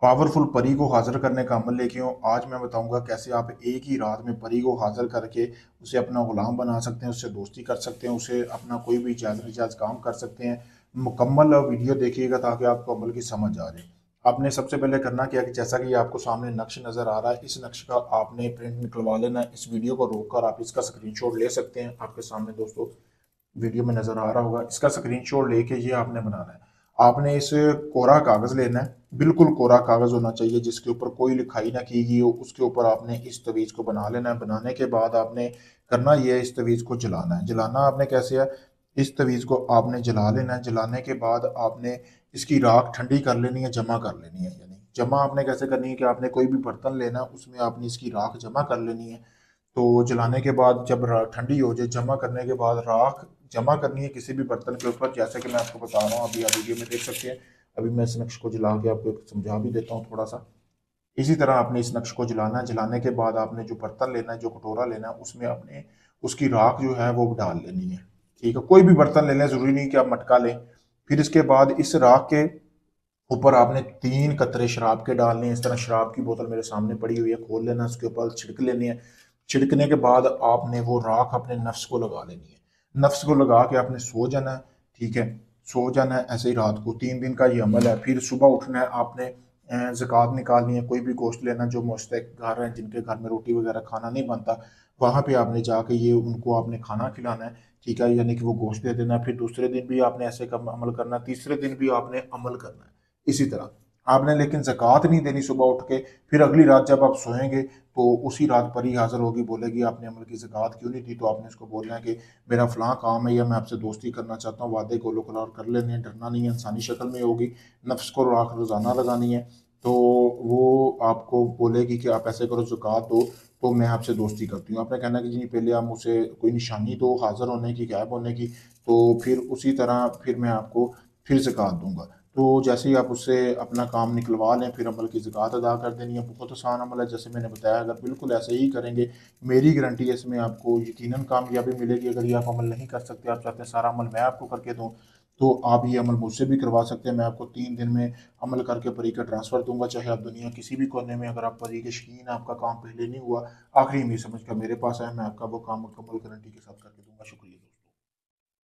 Powerful परी को हाजिर करने का अमल लेके हूँ। आज मैं बताऊंगा कैसे आप एक ही रात में परी को हाजिर करके उसे अपना गुलाम बना सकते हैं, उससे दोस्ती कर सकते हैं, उसे अपना कोई भी जायज़ नाजायज़ काम कर सकते हैं। मुकम्मल वीडियो देखिएगा ताकि आपको अमल की समझ आ जाए। आपने सबसे पहले करना क्या है कि जैसा कि आपको सामने नक्श नज़र आ रहा है, इस नक्श का आपने प्रिंट निकलवा लेना है। इस वीडियो को रोक कर आप इसका स्क्रीनशॉट ले सकते हैं। आपके सामने दोस्तों वीडियो में नज़र आ रहा होगा, इसका स्क्रीनशॉट लेके ये आपने बनाना है। आपने इस कोरा कागज़ लेना है, बिल्कुल कोरा कागज़ होना चाहिए जिसके ऊपर कोई लिखाई ना की गई हो। उसके ऊपर आपने इस तवीज़ को बना लेना है। बनाने के बाद आपने करना ये है, इस तवीज़ को जलाना है। जलाना आपने कैसे है, इस तवीज़ को आपने जला लेना है। जलाने के बाद आपने इसकी राख ठंडी कर लेनी है, जमा कर लेनी है। यानी जमा आपने कैसे करनी है कि आपने कोई भी बर्तन लेना है, उसमें आपने इसकी राख जमा कर लेनी है। तो जलाने के बाद जब ठंडी हो जाए, जमा करने के बाद राख जमा करनी है किसी भी बर्तन के ऊपर, जैसे कि मैं आपको बता रहा हूँ, अभी आप वीडियो में देख सकते हैं। अभी मैं इस नक्श को जला के आपको एक समझा भी देता हूँ थोड़ा सा। इसी तरह आपने इस नक्श को जलाना है। जलाने के बाद आपने जो बर्तन लेना है, जो कटोरा लेना है, उसमें आपने उसकी राख जो है वो डाल लेनी है। ठीक है, कोई भी बर्तन ले लें, जरूरी नहीं कि आप मटका लें। फिर इसके बाद इस राख के ऊपर आपने 3 कतरे शराब के डालने हैं। इस तरह शराब की बोतल मेरे सामने पड़ी हुई है, खोल लेना, उसके ऊपर छिड़क लेनी है। छिड़कने के बाद आपने वो राख अपने नफ्स को लगा लेनी है। नफ्स को लगा के आपने सो जाना है। ठीक है, सो जाना है ऐसे ही रात को। 3 दिन का ये अमल है। फिर सुबह उठना है, आपने ज़कात निकालनी है। कोई भी गोश्त लेना, जो मुस्तहिक घर हैं, जिनके घर में रोटी वगैरह खाना नहीं बनता, वहाँ पे आपने जाके ये उनको आपने खाना खिलाना है। ठीक है, यानी कि वो गोश्त दे देना है। फिर दूसरे दिन भी आपने ऐसे कम अमल करना है, तीसरे दिन भी आपने अमल करना है इसी तरह। आपने लेकिन ज़कात नहीं देनी सुबह उठ के। फिर अगली रात जब आप सोएंगे तो उसी रात परी हाज़िर होगी, बोलेगी आपने अमल की ज़कात क्यों नहीं दी। तो आपने उसको बोलना है कि मेरा फ़लाँ काम है या मैं आपसे दोस्ती करना चाहता हूँ, वादे को करार कर लेने हैं, डरना नहीं है, इंसानी शक्ल में होगी, नफ्स को राख रोज़ाना लगानी है। तो वो आपको बोलेगी कि आप ऐसे करो, ज़कात दो, तो मैं आपसे दोस्ती करती हूँ। आपने कहना कि जी पहले आप मुझसे कोई निशानी दो हाज़िर होने की, गायब होने की, तो फिर उसी तरह फिर मैं आपको फिर ज़कात दूंगा। तो जैसे ही आप उससे अपना काम निकलवा लें, फिर अमल की ज़कात अदा कर देनी है। बहुत आसान अमल है, जैसे मैंने बताया। अगर बिल्कुल ऐसे ही करेंगे, मेरी गारंटी है, इसमें आपको यकीनन कामयाबी मिलेगी। अगर ये आप अमल नहीं कर सकते, आप चाहते हैं सारा अमल मैं आपको करके दूँ, तो आप ये अमल मुझसे भी करवा सकते हैं। मैं आपको 3 दिन में अमल करके परी का ट्रांसफ़र दूंगा। चाहे आप दुनिया किसी भी कोने में, अगर आप परी के शौकीन हैं, आपका काम पहले नहीं हुआ, आखिरी उम्मीद समझ कर मेरे पास आए, मैं आपका वो काम मुकम्मल गारंटी के साथ करके दूंगा।